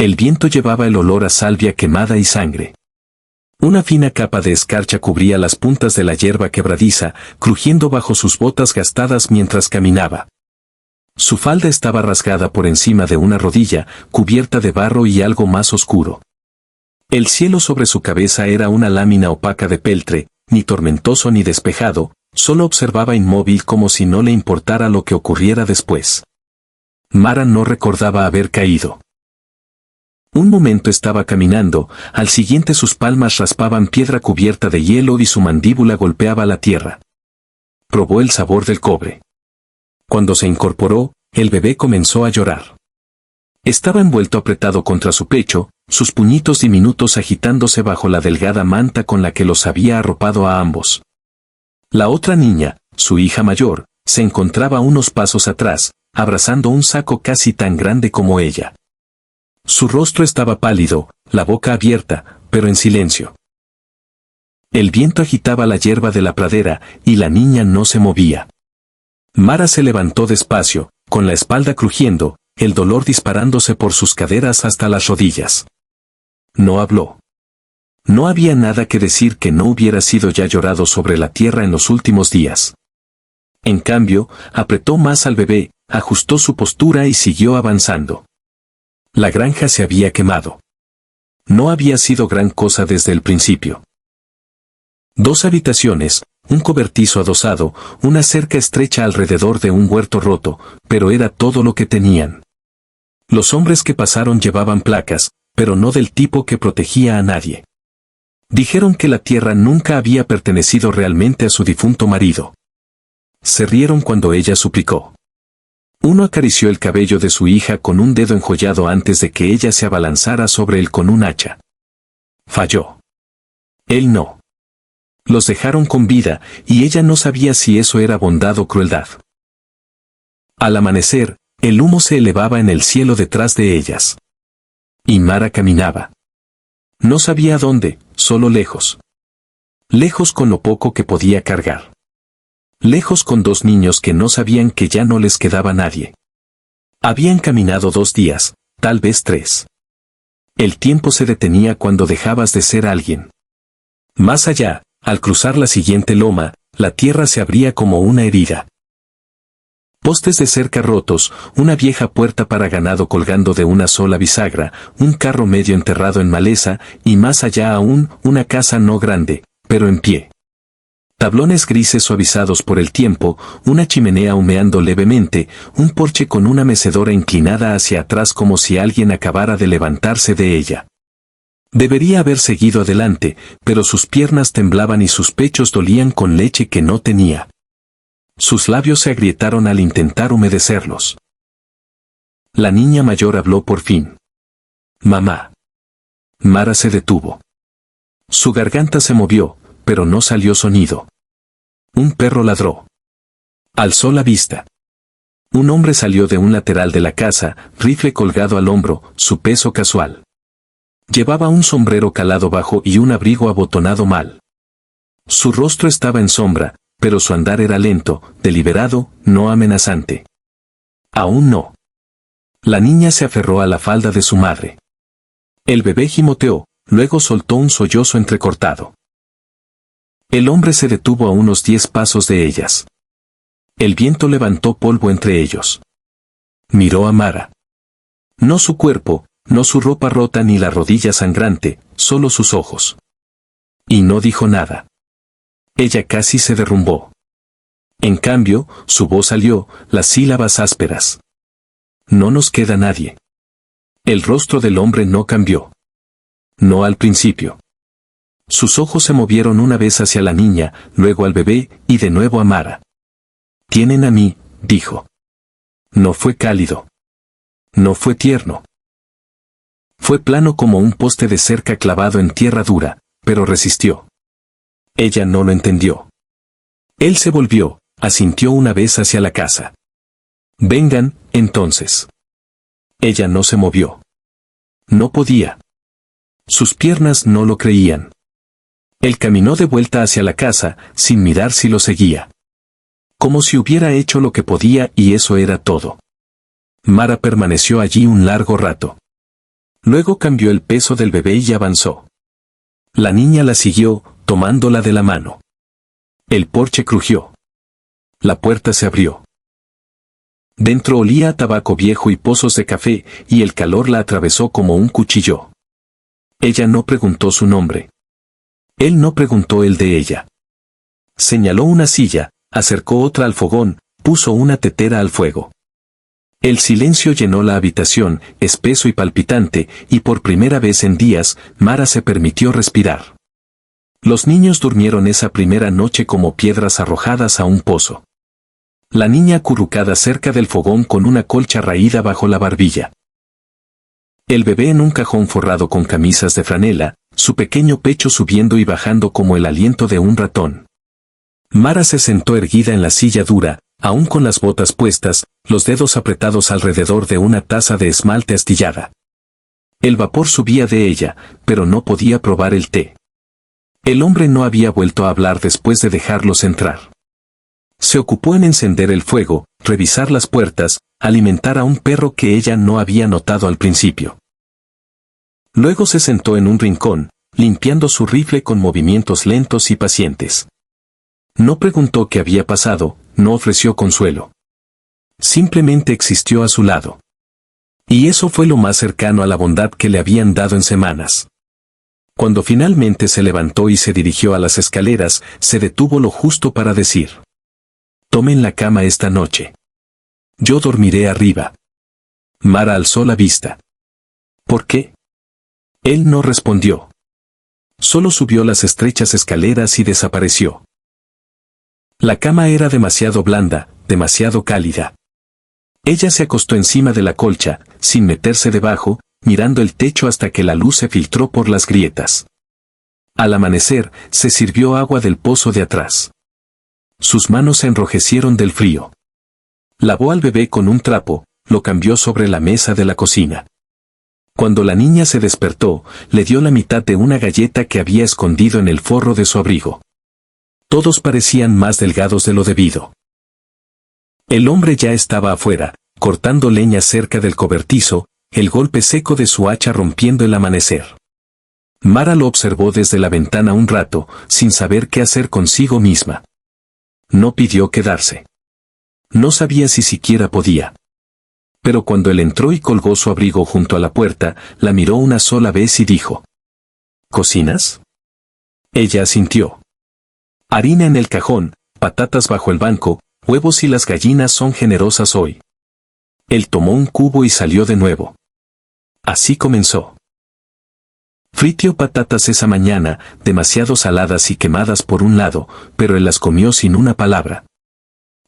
El viento llevaba el olor a salvia quemada y sangre. Una fina capa de escarcha cubría las puntas de la hierba quebradiza, crujiendo bajo sus botas gastadas mientras caminaba. Su falda estaba rasgada por encima de una rodilla, cubierta de barro y algo más oscuro. El cielo sobre su cabeza era una lámina opaca de peltre, ni tormentoso ni despejado, solo observaba inmóvil como si no le importara lo que ocurriera después. Mara no recordaba haber caído. Un momento estaba caminando, al siguiente sus palmas raspaban piedra cubierta de hielo y su mandíbula golpeaba la tierra. Probó el sabor del cobre. Cuando se incorporó, el bebé comenzó a llorar. Estaba envuelto apretado contra su pecho, sus puñitos diminutos agitándose bajo la delgada manta con la que los había arropado a ambos. La otra niña, su hija mayor, se encontraba unos pasos atrás, abrazando un saco casi tan grande como ella. Su rostro estaba pálido, la boca abierta, pero en silencio. El viento agitaba la hierba de la pradera, y la niña no se movía. Mara se levantó despacio, con la espalda crujiendo, el dolor disparándose por sus caderas hasta las rodillas. No habló. No había nada que decir que no hubiera sido ya llorado sobre la tierra en los últimos días. En cambio, apretó más al bebé, ajustó su postura y siguió avanzando. La granja se había quemado. No había sido gran cosa desde el principio. 2 habitaciones, un cobertizo adosado, una cerca estrecha alrededor de un huerto roto, pero era todo lo que tenían. Los hombres que pasaron llevaban placas, pero no del tipo que protegía a nadie. Dijeron que la tierra nunca había pertenecido realmente a su difunto marido. Se rieron cuando ella suplicó. Uno acarició el cabello de su hija con un dedo enjollado antes de que ella se abalanzara sobre él con un hacha. Falló. Él no. Los dejaron con vida, y ella no sabía si eso era bondad o crueldad. Al amanecer, el humo se elevaba en el cielo detrás de ellas. Y Mara caminaba. No sabía dónde, solo lejos. Lejos con lo poco que podía cargar. Lejos con 2 niños que no sabían que ya no les quedaba nadie. Habían caminado 2 días, tal vez 3. El tiempo se detenía cuando dejabas de ser alguien. Más allá, al cruzar la siguiente loma, la tierra se abría como una herida. Postes de cerca rotos, una vieja puerta para ganado colgando de una sola bisagra, un carro medio enterrado en maleza, y más allá aún, una casa no grande, pero en pie. Tablones grises suavizados por el tiempo, una chimenea humeando levemente, un porche con una mecedora inclinada hacia atrás como si alguien acabara de levantarse de ella. Debería haber seguido adelante, pero sus piernas temblaban y sus pechos dolían con leche que no tenía. Sus labios se agrietaron al intentar humedecerlos. La niña mayor habló por fin. «Mamá». Mara se detuvo. Su garganta se movió, pero no salió sonido. Un perro ladró. Alzó la vista. Un hombre salió de un lateral de la casa, rifle colgado al hombro, su peso casual. Llevaba un sombrero calado bajo y un abrigo abotonado mal. Su rostro estaba en sombra, pero su andar era lento, deliberado, no amenazante. Aún no. La niña se aferró a la falda de su madre. El bebé gimoteó, luego soltó un sollozo entrecortado. El hombre se detuvo a unos 10 pasos de ellas. El viento levantó polvo entre ellos. Miró a Mara. No su cuerpo, no su ropa rota ni la rodilla sangrante, solo sus ojos. Y no dijo nada. Ella casi se derrumbó. En cambio, su voz salió, las sílabas ásperas. No nos queda nadie. El rostro del hombre no cambió. No al principio. Sus ojos se movieron una vez hacia la niña, luego al bebé, y de nuevo a Mara. «Tienen a mí», dijo. No fue cálido. No fue tierno. Fue plano como un poste de cerca clavado en tierra dura, pero resistió. Ella no lo entendió. Él se volvió, asintió una vez hacia la casa. «Vengan, entonces». Ella no se movió. No podía. Sus piernas no lo creían. Él caminó de vuelta hacia la casa, sin mirar si lo seguía. Como si hubiera hecho lo que podía y eso era todo. Mara permaneció allí un largo rato. Luego cambió el peso del bebé y avanzó. La niña la siguió, tomándola de la mano. El porche crujió. La puerta se abrió. Dentro olía a tabaco viejo y pozos de café, y el calor la atravesó como un cuchillo. Ella no preguntó su nombre. Él no preguntó el de ella. Señaló una silla, acercó otra al fogón, puso una tetera al fuego. El silencio llenó la habitación, espeso y palpitante, y por primera vez en días, Mara se permitió respirar. Los niños durmieron esa primera noche como piedras arrojadas a un pozo. La niña acurrucada cerca del fogón con una colcha raída bajo la barbilla. El bebé en un cajón forrado con camisas de franela, su pequeño pecho subiendo y bajando como el aliento de un ratón. Mara se sentó erguida en la silla dura, aún con las botas puestas, los dedos apretados alrededor de una taza de esmalte astillada. El vapor subía de ella, pero no podía probar el té. El hombre no había vuelto a hablar después de dejarlos entrar. Se ocupó en encender el fuego, revisar las puertas, alimentar a un perro que ella no había notado al principio. Luego se sentó en un rincón, limpiando su rifle con movimientos lentos y pacientes. No preguntó qué había pasado, no ofreció consuelo. Simplemente existió a su lado. Y eso fue lo más cercano a la bondad que le habían dado en semanas. Cuando finalmente se levantó y se dirigió a las escaleras, se detuvo lo justo para decir: «Tomen la cama esta noche. Yo dormiré arriba». Mara alzó la vista. «¿Por qué?». Él no respondió. Solo subió las estrechas escaleras y desapareció. La cama era demasiado blanda, demasiado cálida. Ella se acostó encima de la colcha, sin meterse debajo, mirando el techo hasta que la luz se filtró por las grietas. Al amanecer, se sirvió agua del pozo de atrás. Sus manos se enrojecieron del frío. Lavó al bebé con un trapo, lo cambió sobre la mesa de la cocina. Cuando la niña se despertó, le dio la mitad de una galleta que había escondido en el forro de su abrigo. Todos parecían más delgados de lo debido. El hombre ya estaba afuera, cortando leña cerca del cobertizo, el golpe seco de su hacha rompiendo el amanecer. Mara lo observó desde la ventana un rato, sin saber qué hacer consigo misma. No pidió quedarse. No sabía si siquiera podía. Pero cuando él entró y colgó su abrigo junto a la puerta, la miró una sola vez y dijo: «¿Cocinas?». Ella asintió. Harina en el cajón, patatas bajo el banco, huevos y las gallinas son generosas hoy. Él tomó un cubo y salió de nuevo. Así comenzó. Fritió patatas esa mañana, demasiado saladas y quemadas por un lado, pero él las comió sin una palabra.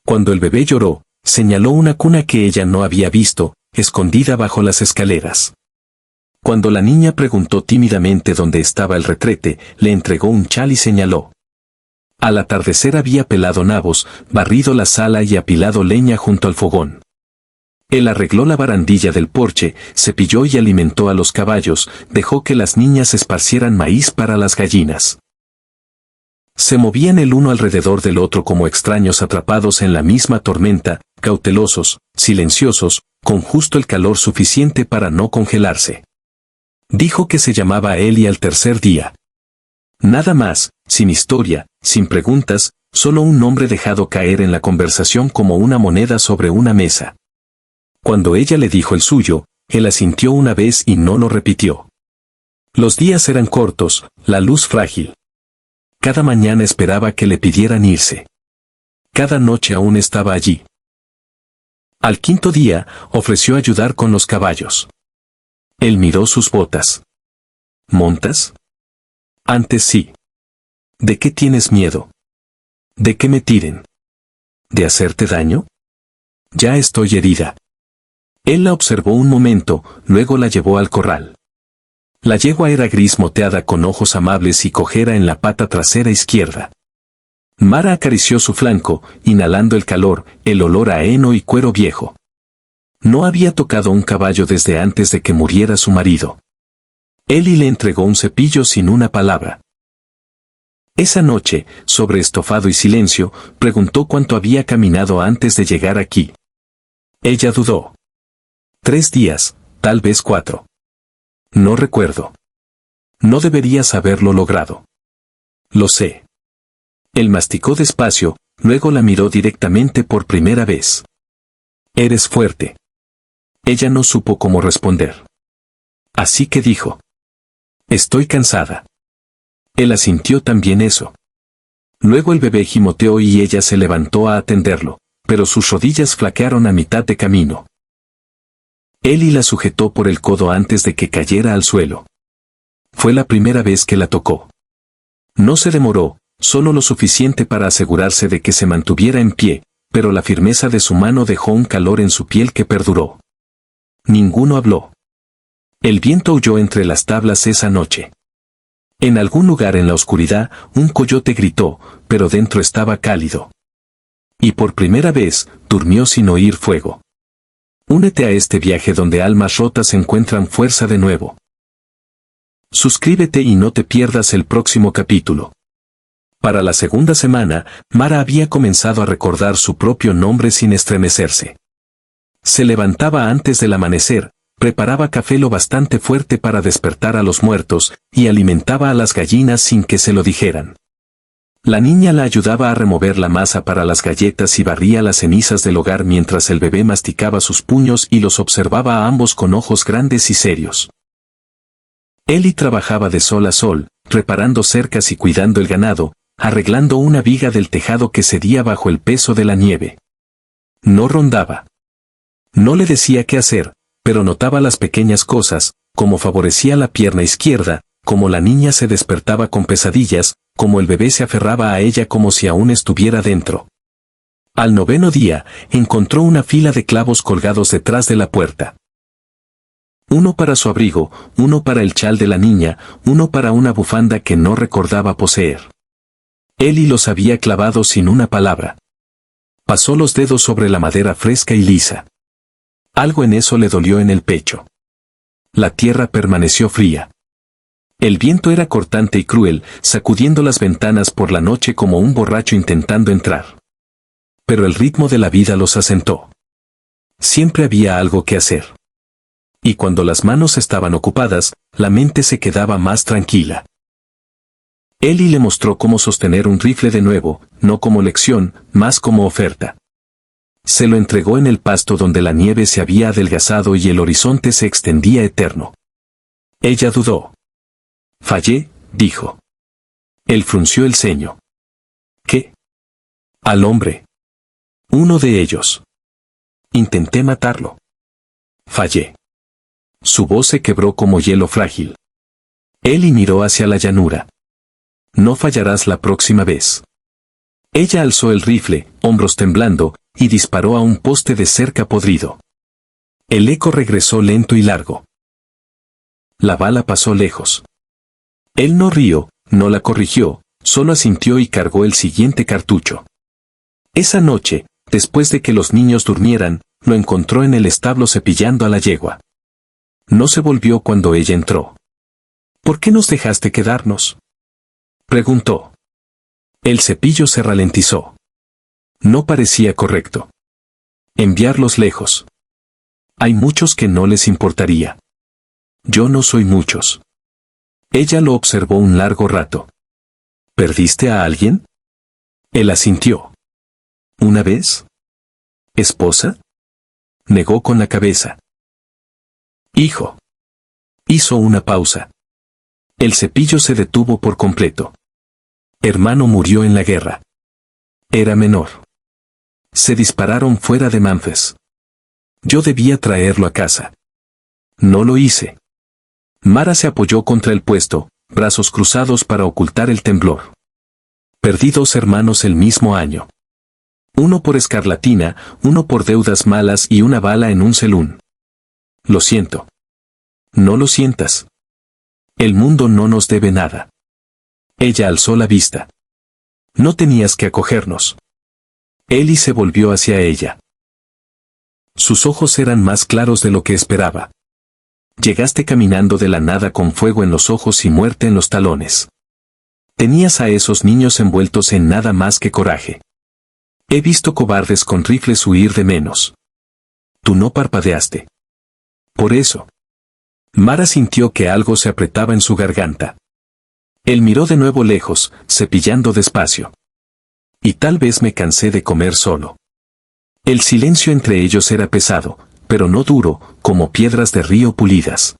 Cuando el bebé lloró, señaló una cuna que ella no había visto, escondida bajo las escaleras. Cuando la niña preguntó tímidamente dónde estaba el retrete, le entregó un chal y señaló. Al atardecer había pelado nabos, barrido la sala y apilado leña junto al fogón. Él arregló la barandilla del porche, cepilló y alimentó a los caballos, dejó que las niñas esparcieran maíz para las gallinas. Se movían el uno alrededor del otro como extraños atrapados en la misma tormenta, cautelosos, silenciosos, con justo el calor suficiente para no congelarse. Dijo que se llamaba a Eli al tercer día. Nada más, sin historia, sin preguntas, solo un nombre dejado caer en la conversación como una moneda sobre una mesa. Cuando ella le dijo el suyo, él asintió una vez y no lo repitió. Los días eran cortos, la luz frágil. Cada mañana esperaba que le pidieran irse. Cada noche aún estaba allí. Al quinto día, ofreció ayudar con los caballos. Él miró sus botas. ¿Montas? Antes sí. ¿De qué tienes miedo? ¿De que me tiren? ¿De hacerte daño? Ya estoy herida. Él la observó un momento, luego la llevó al corral. La yegua era gris moteada con ojos amables y cojera en la pata trasera izquierda. Mara acarició su flanco, inhalando el calor, el olor a heno y cuero viejo. No había tocado un caballo desde antes de que muriera su marido. Eli le entregó un cepillo sin una palabra. Esa noche, sobre estofado y silencio, preguntó cuánto había caminado antes de llegar aquí. Ella dudó. 3 días, tal vez 4. No recuerdo. No deberías haberlo logrado. Lo sé. Él masticó despacio, luego la miró directamente por primera vez. Eres fuerte. Ella no supo cómo responder. Así que dijo. Estoy cansada. Él asintió también eso. Luego el bebé gimoteó y ella se levantó a atenderlo, pero sus rodillas flaquearon a mitad de camino. Eli la sujetó por el codo antes de que cayera al suelo. Fue la primera vez que la tocó. No se demoró, solo lo suficiente para asegurarse de que se mantuviera en pie, pero la firmeza de su mano dejó un calor en su piel que perduró. Ninguno habló. El viento huyó entre las tablas esa noche. En algún lugar en la oscuridad, un coyote gritó, pero dentro estaba cálido. Y por primera vez, durmió sin oír fuego. Únete a este viaje donde almas rotas encuentran fuerza de nuevo. Suscríbete y no te pierdas el próximo capítulo. Para la segunda semana, Mara había comenzado a recordar su propio nombre sin estremecerse. Se levantaba antes del amanecer, preparaba café lo bastante fuerte para despertar a los muertos, y alimentaba a las gallinas sin que se lo dijeran. La niña la ayudaba a remover la masa para las galletas y barría las cenizas del hogar mientras el bebé masticaba sus puños y los observaba a ambos con ojos grandes y serios. Eli trabajaba de sol a sol, reparando cercas y cuidando el ganado, arreglando una viga del tejado que cedía bajo el peso de la nieve. No rondaba. No le decía qué hacer, pero notaba las pequeñas cosas, como favorecía la pierna izquierda, como la niña se despertaba con pesadillas, como el bebé se aferraba a ella como si aún estuviera dentro. Al 9º día, encontró una fila de clavos colgados detrás de la puerta. Uno para su abrigo, uno para el chal de la niña, uno para una bufanda que no recordaba poseer. Eli los había clavado sin una palabra. Pasó los dedos sobre la madera fresca y lisa. Algo en eso le dolió en el pecho. La tierra permaneció fría. El viento era cortante y cruel, sacudiendo las ventanas por la noche como un borracho intentando entrar. Pero el ritmo de la vida los asentó. Siempre había algo que hacer. Y cuando las manos estaban ocupadas, la mente se quedaba más tranquila. Eli le mostró cómo sostener un rifle de nuevo, no como lección, más como oferta. Se lo entregó en el pasto donde la nieve se había adelgazado y el horizonte se extendía eterno. Ella dudó. Fallé, dijo. Él frunció el ceño. ¿Qué? Al hombre. Uno de ellos. Intenté matarlo. Fallé. Su voz se quebró como hielo frágil. Eli miró hacia la llanura. No fallarás la próxima vez. Ella alzó el rifle, hombros temblando, y disparó a un poste de cerca podrido. El eco regresó lento y largo. La bala pasó lejos. Él no rió, no la corrigió, solo asintió y cargó el siguiente cartucho. Esa noche, después de que los niños durmieran, lo encontró en el establo cepillando a la yegua. No se volvió cuando ella entró. ¿Por qué nos dejaste quedarnos?, preguntó. El cepillo se ralentizó. No parecía correcto. Enviarlos lejos. Hay muchos que no les importaría. Yo no soy muchos. Ella lo observó un largo rato. ¿Perdiste a alguien? Él asintió. ¿Una vez? ¿Esposa? Negó con la cabeza. Hijo. Hizo una pausa. El cepillo se detuvo por completo. Hermano murió en la guerra. Era menor. Se dispararon fuera de Memphis. Yo debía traerlo a casa. No lo hice. Mara se apoyó contra el puesto, brazos cruzados para ocultar el temblor. Perdí 2 hermanos el mismo año. Uno por escarlatina, uno por deudas malas y una bala en un celún. Lo siento. No lo sientas. El mundo no nos debe nada. Ella alzó la vista. No tenías que acogernos. Eli se volvió hacia ella. Sus ojos eran más claros de lo que esperaba. Llegaste caminando de la nada con fuego en los ojos y muerte en los talones. Tenías a esos niños envueltos en nada más que coraje. He visto cobardes con rifles huir de menos. Tú no parpadeaste. Por eso. Mara sintió que algo se apretaba en su garganta. Él miró de nuevo lejos, cepillando despacio. Y tal vez me cansé de comer solo. El silencio entre ellos era pesado, pero no duro, como piedras de río pulidas.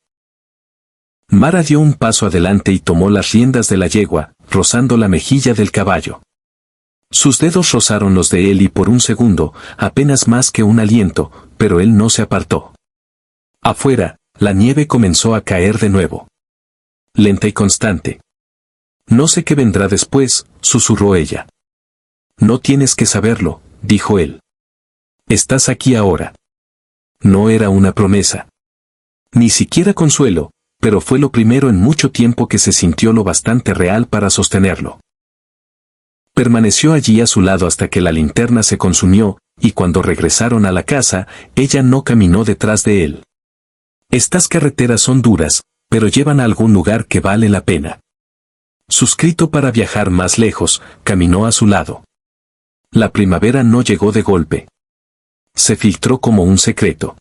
Mara dio un paso adelante y tomó las riendas de la yegua, rozando la mejilla del caballo. Sus dedos rozaron los de él y por un segundo, apenas más que un aliento, pero él no se apartó. Afuera, la nieve comenzó a caer de nuevo. Lenta y constante. No sé qué vendrá después, susurró ella. No tienes que saberlo, dijo él. Estás aquí ahora. No era una promesa. Ni siquiera consuelo, pero fue lo primero en mucho tiempo que se sintió lo bastante real para sostenerlo. Permaneció allí a su lado hasta que la linterna se consumió, y cuando regresaron a la casa, ella no caminó detrás de él. Estas carreteras son duras, pero llevan a algún lugar que vale la pena. Suscrito para viajar más lejos, caminó a su lado. La primavera no llegó de golpe. Se filtró como un secreto.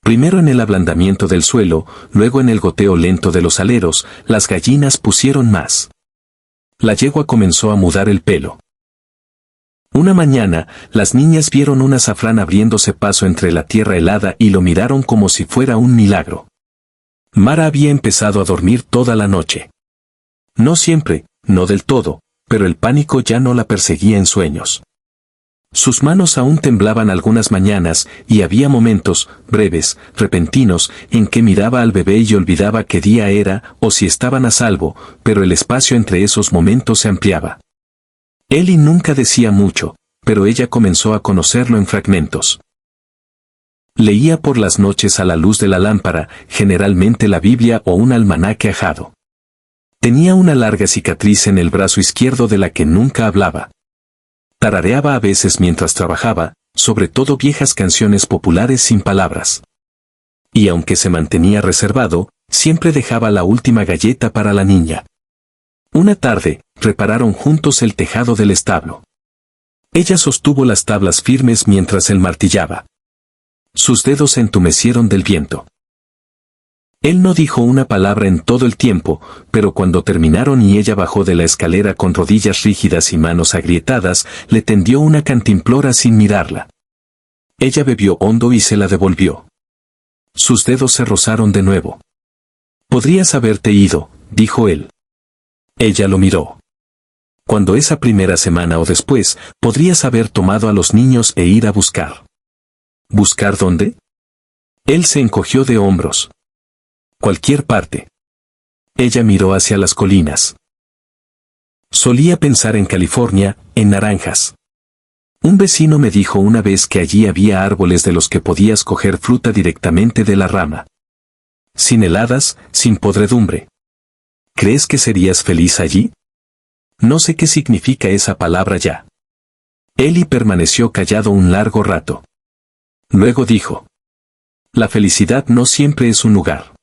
Primero en el ablandamiento del suelo, luego en el goteo lento de los aleros, las gallinas pusieron más. La yegua comenzó a mudar el pelo. Una mañana, las niñas vieron un azafrán abriéndose paso entre la tierra helada y lo miraron como si fuera un milagro. Mara había empezado a dormir toda la noche. No siempre, no del todo, pero el pánico ya no la perseguía en sueños. Sus manos aún temblaban algunas mañanas, y había momentos, breves, repentinos, en que miraba al bebé y olvidaba qué día era, o si estaban a salvo, pero el espacio entre esos momentos se ampliaba. Eli nunca decía mucho, pero ella comenzó a conocerlo en fragmentos. Leía por las noches a la luz de la lámpara, generalmente la Biblia o un almanaque ajado. Tenía una larga cicatriz en el brazo izquierdo de la que nunca hablaba. Tarareaba a veces mientras trabajaba, sobre todo viejas canciones populares sin palabras. Y aunque se mantenía reservado, siempre dejaba la última galleta para la niña. Una tarde, repararon juntos el tejado del establo. Ella sostuvo las tablas firmes mientras él martillaba. Sus dedos se entumecieron del viento. Él no dijo una palabra en todo el tiempo, pero cuando terminaron y ella bajó de la escalera con rodillas rígidas y manos agrietadas, le tendió una cantimplora sin mirarla. Ella bebió hondo y se la devolvió. Sus dedos se rozaron de nuevo. «Podrías haberte ido», dijo él. Ella lo miró. «Cuando esa primera semana o después, podrías haber tomado a los niños e ir a buscar». «¿Buscar dónde?» Él se encogió de hombros. «Cualquier parte». Ella miró hacia las colinas. Solía pensar en California, en naranjas. Un vecino me dijo una vez que allí había árboles de los que podías coger fruta directamente de la rama. Sin heladas, sin podredumbre. ¿Crees que serías feliz allí? No sé qué significa esa palabra ya. Eli permaneció callado un largo rato. Luego dijo: «La felicidad no siempre es un lugar.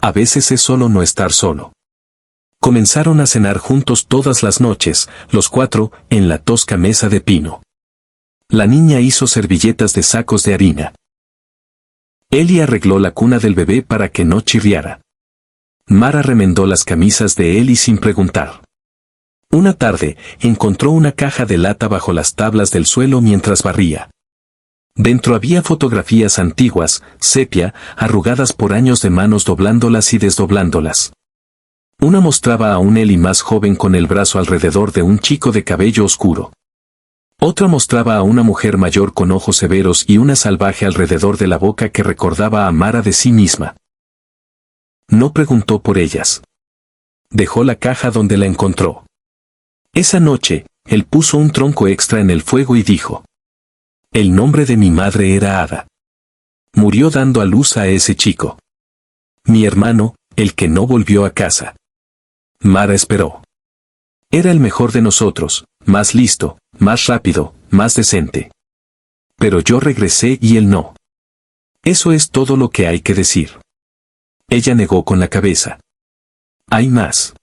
A veces es solo no estar solo». Comenzaron a cenar juntos todas las noches, los cuatro, en la tosca mesa de pino. La niña hizo servilletas de sacos de harina. Eli arregló la cuna del bebé para que no chirriara. Mara remendó las camisas de Eli sin preguntar. Una tarde, encontró una caja de lata bajo las tablas del suelo mientras barría. Dentro había fotografías antiguas, sepia, arrugadas por años de manos doblándolas y desdoblándolas. Una mostraba a un Eli más joven con el brazo alrededor de un chico de cabello oscuro. Otra mostraba a una mujer mayor con ojos severos y una salvaje alrededor de la boca que recordaba a Mara de sí misma. No preguntó por ellas. Dejó la caja donde la encontró. Esa noche, él puso un tronco extra en el fuego y dijo: «El nombre de mi madre era Ada. Murió dando a luz a ese chico. Mi hermano, el que no volvió a casa». Mara esperó. Era el mejor de nosotros, más listo, más rápido, más decente. Pero yo regresé y él no. Eso es todo lo que hay que decir. Ella negó con la cabeza. Hay más.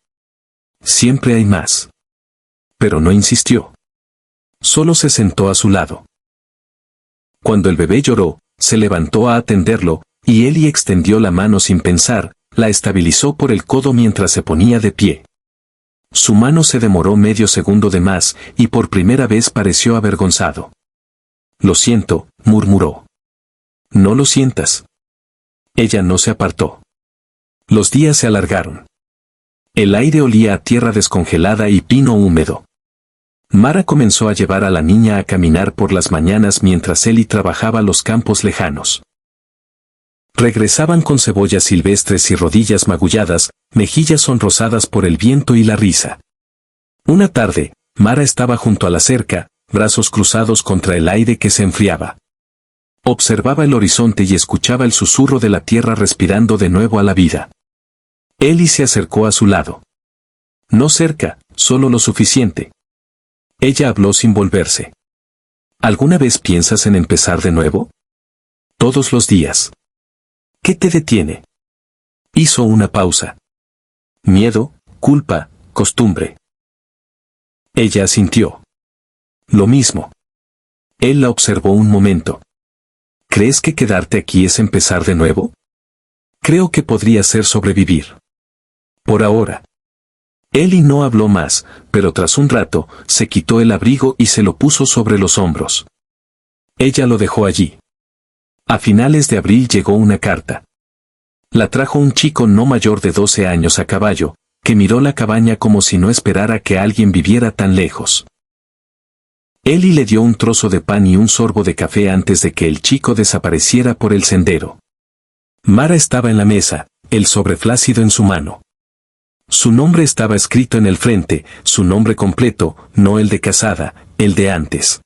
Siempre hay más. Pero no insistió. Solo se sentó a su lado. Cuando el bebé lloró, se levantó a atenderlo, Y Eli extendió la mano sin pensar, la estabilizó por el codo mientras se ponía de pie. Su mano se demoró medio segundo de más, y por primera vez pareció avergonzado. «Lo siento», murmuró. «No lo sientas». Ella no se apartó. Los días se alargaron. El aire olía a tierra descongelada y pino húmedo. Mara comenzó a llevar a la niña a caminar por las mañanas mientras Eli trabajaba los campos lejanos. Regresaban con cebollas silvestres y rodillas magulladas, mejillas sonrosadas por el viento y la risa. Una tarde, Mara estaba junto a la cerca, brazos cruzados contra el aire que se enfriaba. Observaba el horizonte y escuchaba el susurro de la tierra respirando de nuevo a la vida. Eli se acercó a su lado. No cerca, solo lo suficiente. Ella habló sin volverse. ¿Alguna vez piensas en empezar de nuevo? Todos los días. ¿Qué te detiene? Hizo una pausa. Miedo, culpa, costumbre. Ella asintió. Lo mismo. Él la observó un momento. ¿Crees que quedarte aquí es empezar de nuevo? Creo que podría ser sobrevivir. Por ahora. Eli no habló más, pero tras un rato, se quitó el abrigo y se lo puso sobre los hombros. Ella lo dejó allí. A finales de abril llegó una carta. La trajo un chico no mayor de 12 años a caballo, que miró la cabaña como si no esperara que alguien viviera tan lejos. Eli le dio un trozo de pan y un sorbo de café antes de que el chico desapareciera por el sendero. Mara estaba en la mesa, el sobre flácido en su mano. Su nombre estaba escrito en el frente, su nombre completo, no el de casada, el de antes.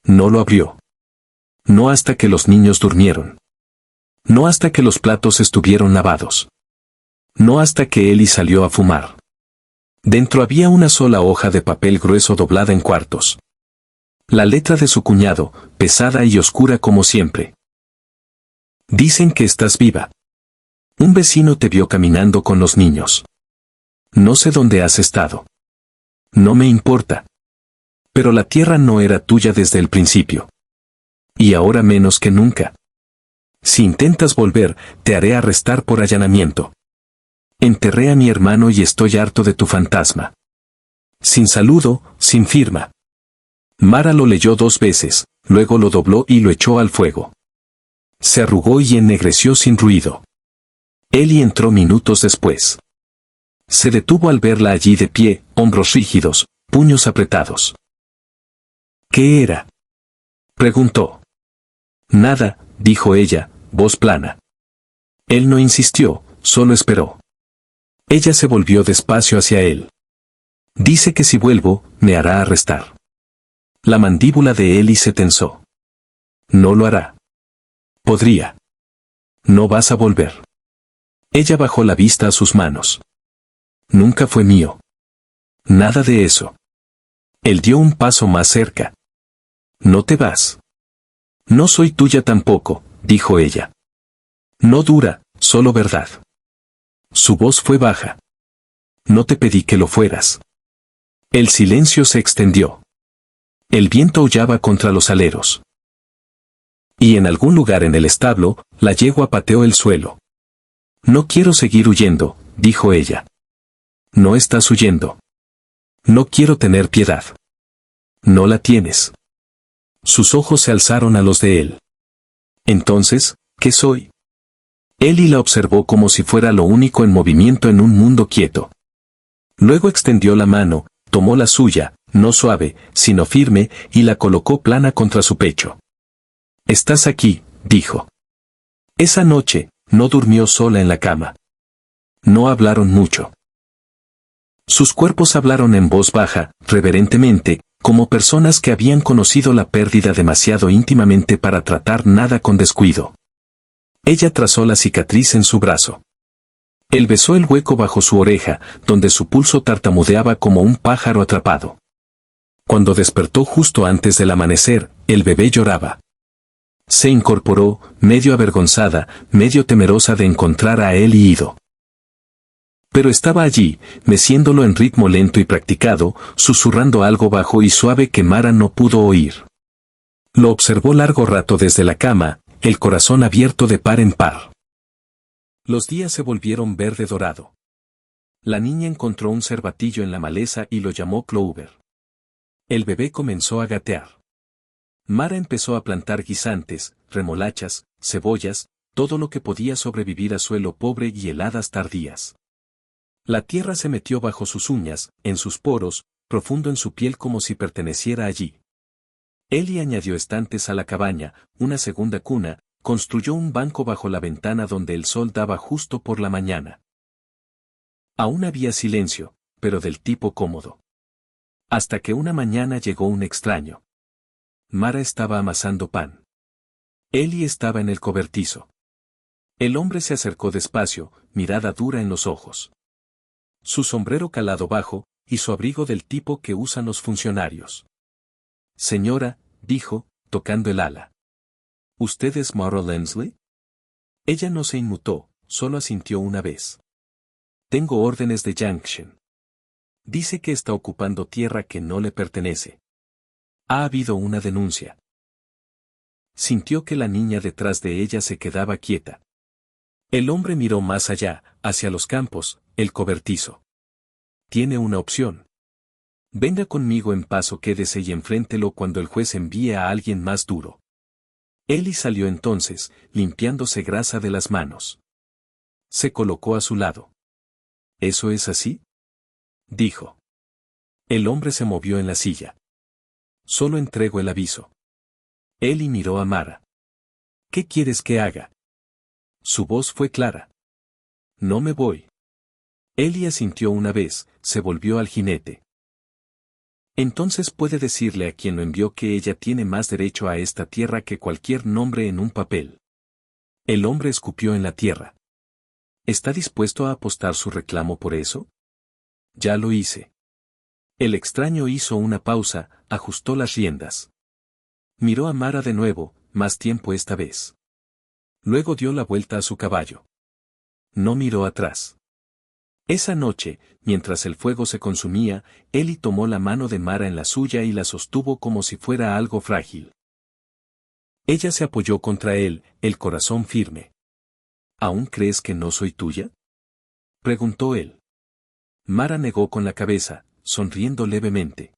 No lo abrió. No hasta que los niños durmieron. No hasta que los platos estuvieron lavados. No hasta que Eli salió a fumar. Dentro había una sola hoja de papel grueso doblada en cuartos. La letra de su cuñado, pesada y oscura como siempre. Dicen que estás viva. Un vecino te vio caminando con los niños. No sé dónde has estado. No me importa. Pero la tierra no era tuya desde el principio. Y ahora menos que nunca. Si intentas volver, te haré arrestar por allanamiento. Enterré a mi hermano y estoy harto de tu fantasma. Sin saludo, sin firma. Mara lo leyó 2 veces, luego lo dobló y lo echó al fuego. Se arrugó y ennegreció sin ruido. Eli entró minutos después. Se detuvo al verla allí de pie, hombros rígidos, puños apretados. ¿Qué era? Preguntó. Nada, dijo ella, voz plana. Él no insistió, solo esperó. Ella se volvió despacio hacia él. Dice que si vuelvo, me hará arrestar. La mandíbula de Eli se tensó. No lo hará. Podría. No vas a volver. Ella bajó la vista a sus manos. Nunca fue mío. Nada de eso. Él dio un paso más cerca. No te vas. No soy tuya tampoco, dijo ella. No dura, solo verdad. Su voz fue baja. No te pedí que lo fueras. El silencio se extendió. El viento aullaba contra los aleros. Y en algún lugar en el establo, la yegua pateó el suelo. No quiero seguir huyendo, dijo ella. No estás huyendo. No quiero tener piedad. No la tienes. Sus ojos se alzaron a los de él. Entonces, ¿qué soy? Eli la observó como si fuera lo único en movimiento en un mundo quieto. Luego extendió la mano, tomó la suya, no suave, sino firme, y la colocó plana contra su pecho. Estás aquí, dijo. Esa noche, no durmió sola en la cama. No hablaron mucho. Sus cuerpos hablaron en voz baja, reverentemente, como personas que habían conocido la pérdida demasiado íntimamente para tratar nada con descuido. Ella trazó la cicatriz en su brazo. Él besó el hueco bajo su oreja, donde su pulso tartamudeaba como un pájaro atrapado. Cuando despertó justo antes del amanecer, el bebé lloraba. Se incorporó, medio avergonzada, medio temerosa de encontrar a él ido. Pero estaba allí, meciéndolo en ritmo lento y practicado, susurrando algo bajo y suave que Mara no pudo oír. Lo observó largo rato desde la cama, el corazón abierto de par en par. Los días se volvieron verde dorado. La niña encontró un cervatillo en la maleza y lo llamó Clover. El bebé comenzó a gatear. Mara empezó a plantar guisantes, remolachas, cebollas, todo lo que podía sobrevivir a suelo pobre y heladas tardías. La tierra se metió bajo sus uñas, en sus poros, profundo en su piel como si perteneciera allí. Eli añadió estantes a la cabaña, una segunda cuna, construyó un banco bajo la ventana donde el sol daba justo por la mañana. Aún había silencio, pero del tipo cómodo. Hasta que una mañana llegó un extraño. Mara estaba amasando pan. Eli estaba en el cobertizo. El hombre se acercó despacio, mirada dura en los ojos. Su sombrero calado bajo, y su abrigo del tipo que usan los funcionarios. Señora, dijo, tocando el ala. ¿Usted es Mara Lensley? Ella no se inmutó, solo asintió una vez. Tengo órdenes de Junction. Dice que está ocupando tierra que no le pertenece. Ha habido una denuncia. Sintió que la niña detrás de ella se quedaba quieta. El hombre miró más allá, hacia los campos, el cobertizo. Tiene una opción. Venga conmigo en paso, quédese y enfréntelo cuando el juez envíe a alguien más duro. Eli salió entonces, limpiándose grasa de las manos. Se colocó a su lado. ¿Eso es así?, dijo. El hombre se movió en la silla. Solo entrego el aviso. Eli miró a Mara. ¿Qué quieres que haga? Su voz fue clara. No me voy. Eli asintió una vez, se volvió al jinete. Entonces puede decirle a quien lo envió que ella tiene más derecho a esta tierra que cualquier nombre en un papel. El hombre escupió en la tierra. ¿Está dispuesto a apostar su reclamo por eso? Ya lo hice. El extraño hizo una pausa, ajustó las riendas. Miró a Mara de nuevo, más tiempo esta vez. Luego dio la vuelta a su caballo. No miró atrás. Esa noche, mientras el fuego se consumía, Eli tomó la mano de Mara en la suya y la sostuvo como si fuera algo frágil. Ella se apoyó contra él, el corazón firme. ¿Aún crees que no soy tuya?, preguntó él. Mara negó con la cabeza, sonriendo levemente.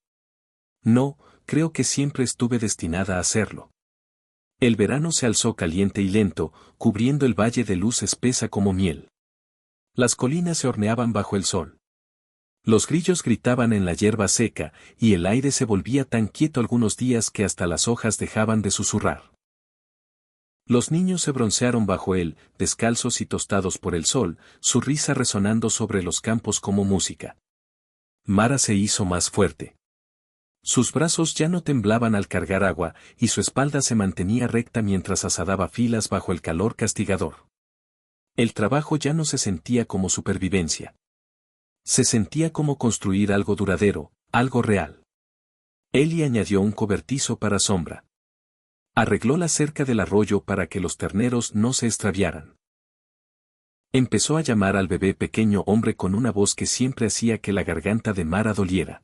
No, creo que siempre estuve destinada a serlo. El verano se alzó caliente y lento, cubriendo el valle de luz espesa como miel. Las colinas se horneaban bajo el sol. Los grillos gritaban en la hierba seca, y el aire se volvía tan quieto algunos días que hasta las hojas dejaban de susurrar. Los niños se broncearon bajo él, descalzos y tostados por el sol, su risa resonando sobre los campos como música. Mara se hizo más fuerte. Sus brazos ya no temblaban al cargar agua, y su espalda se mantenía recta mientras asadaba filas bajo el calor castigador. El trabajo ya no se sentía como supervivencia. Se sentía como construir algo duradero, algo real. Eli añadió un cobertizo para sombra. Arregló la cerca del arroyo para que los terneros no se extraviaran. Empezó a llamar al bebé pequeño hombre con una voz que siempre hacía que la garganta de Mara doliera.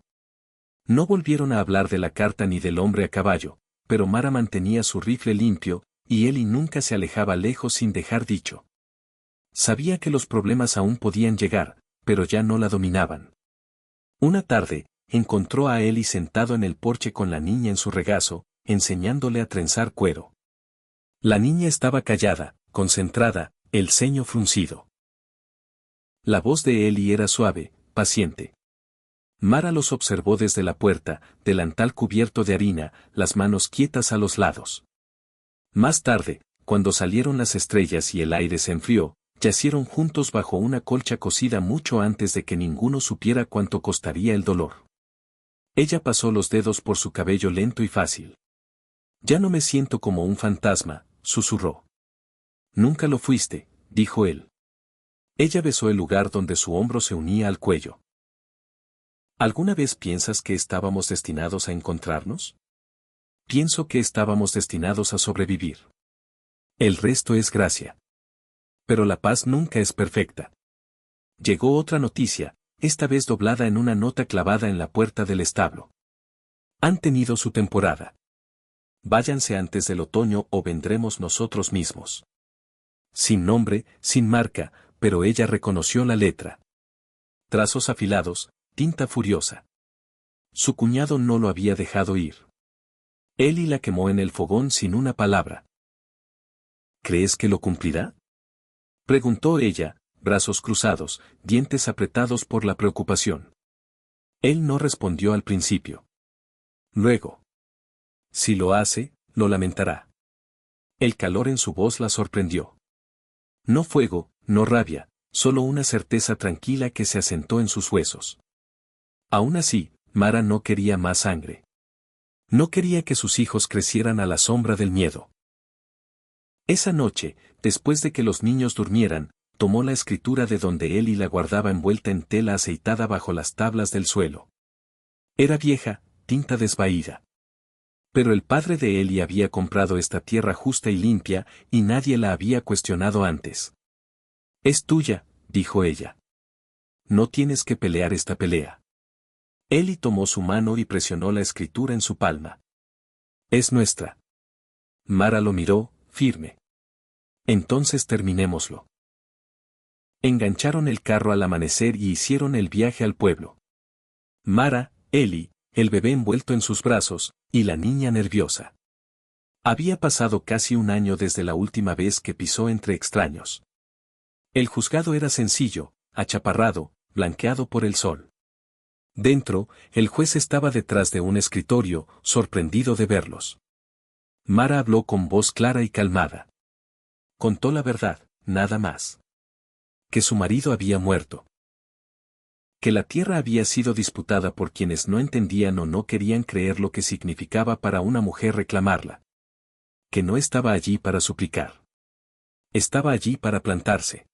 No volvieron a hablar de la carta ni del hombre a caballo, pero Mara mantenía su rifle limpio, y Eli nunca se alejaba lejos sin dejar dicho. Sabía que los problemas aún podían llegar, pero ya no la dominaban. Una tarde, encontró a Eli sentado en el porche con la niña en su regazo, enseñándole a trenzar cuero. La niña estaba callada, concentrada, el ceño fruncido. La voz de Eli era suave, paciente. Mara los observó desde la puerta, delantal cubierto de harina, las manos quietas a los lados. Más tarde, cuando salieron las estrellas y el aire se enfrió, yacieron juntos bajo una colcha cosida mucho antes de que ninguno supiera cuánto costaría el dolor. Ella pasó los dedos por su cabello lento y fácil. Ya no me siento como un fantasma, susurró. Nunca lo fuiste, dijo él. Ella besó el lugar donde su hombro se unía al cuello. ¿Alguna vez piensas que estábamos destinados a encontrarnos? Pienso que estábamos destinados a sobrevivir. El resto es gracia. Pero la paz nunca es perfecta. Llegó otra noticia, esta vez doblada en una nota clavada en la puerta del establo. Han tenido su temporada. Váyanse antes del otoño o vendremos nosotros mismos. Sin nombre, sin marca, pero ella reconoció la letra. Trazos afilados, tinta furiosa. Su cuñado no lo había dejado ir. Eli la quemó en el fogón sin una palabra. ¿Crees que lo cumplirá?, preguntó ella, brazos cruzados, dientes apretados por la preocupación. Él no respondió al principio. Luego. Si lo hace, lo lamentará. El calor en su voz la sorprendió. No fuego, no rabia, solo una certeza tranquila que se asentó en sus huesos. Aún así, Mara no quería más sangre. No quería que sus hijos crecieran a la sombra del miedo. Esa noche, después de que los niños durmieran, tomó la escritura de donde él y la guardaba envuelta en tela aceitada bajo las tablas del suelo. Era vieja, tinta desvaída. Pero el padre de Eli había comprado esta tierra justa y limpia, y nadie la había cuestionado antes. Es tuya, dijo ella. No tienes que pelear esta pelea. Eli tomó su mano y presionó la escritura en su palma. Es nuestra. Mara lo miró, firme. Entonces terminémoslo. Engancharon el carro al amanecer y hicieron el viaje al pueblo. Mara, Eli, el bebé envuelto en sus brazos, y la niña nerviosa. Había pasado casi un año desde la última vez que pisó entre extraños. El juzgado era sencillo, achaparrado, blanqueado por el sol. Dentro, el juez estaba detrás de un escritorio, sorprendido de verlos. Mara habló con voz clara y calmada. Contó la verdad, nada más. Que su marido había muerto. Que la tierra había sido disputada por quienes no entendían o no querían creer lo que significaba para una mujer reclamarla. Que no estaba allí para suplicar. Estaba allí para plantarse.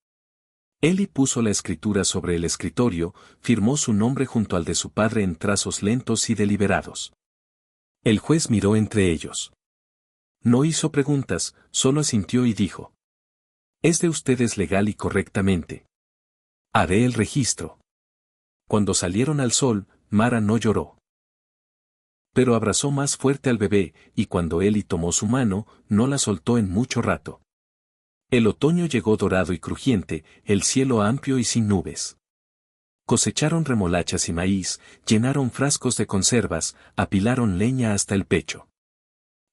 Eli puso la escritura sobre el escritorio, firmó su nombre junto al de su padre en trazos lentos y deliberados. El juez miró entre ellos. No hizo preguntas, solo asintió y dijo. Es de ustedes legal y correctamente. Haré el registro. Cuando salieron al sol, Mara no lloró. Pero abrazó más fuerte al bebé, y cuando Eli tomó su mano, no la soltó en mucho rato. El otoño llegó dorado y crujiente, el cielo amplio y sin nubes. Cosecharon remolachas y maíz, llenaron frascos de conservas, apilaron leña hasta el pecho.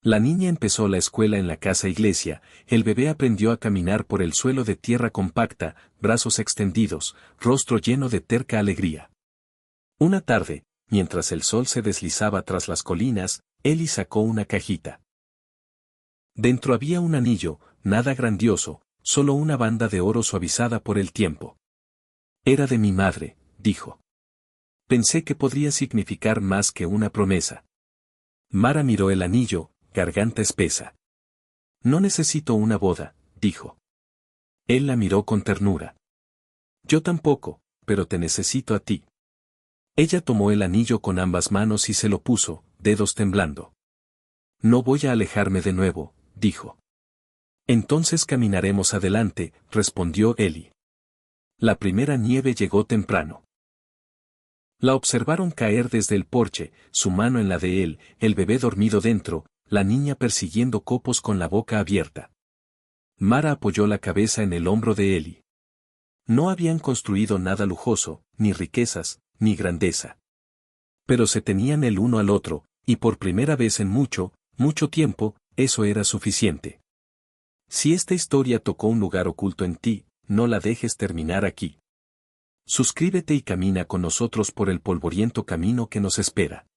La niña empezó la escuela en la casa iglesia, el bebé aprendió a caminar por el suelo de tierra compacta, brazos extendidos, rostro lleno de terca alegría. Una tarde, mientras el sol se deslizaba tras las colinas, Eli sacó una cajita. Dentro había un anillo, nada grandioso, solo una banda de oro suavizada por el tiempo. Era de mi madre, dijo. Pensé que podría significar más que una promesa. Mara miró el anillo, garganta espesa. No necesito una boda, dijo. Él la miró con ternura. Yo tampoco, pero te necesito a ti. Ella tomó el anillo con ambas manos y se lo puso, dedos temblando. No voy a alejarme de nuevo, dijo. Entonces caminaremos adelante, respondió Eli. La primera nieve llegó temprano. La observaron caer desde el porche, su mano en la de él, el bebé dormido dentro, la niña persiguiendo copos con la boca abierta. Mara apoyó la cabeza en el hombro de Eli. No habían construido nada lujoso, ni riquezas, ni grandeza. Pero se tenían el uno al otro, y por primera vez en mucho, mucho tiempo, eso era suficiente. Si esta historia tocó un lugar oculto en ti, no la dejes terminar aquí. Suscríbete y camina con nosotros por el polvoriento camino que nos espera.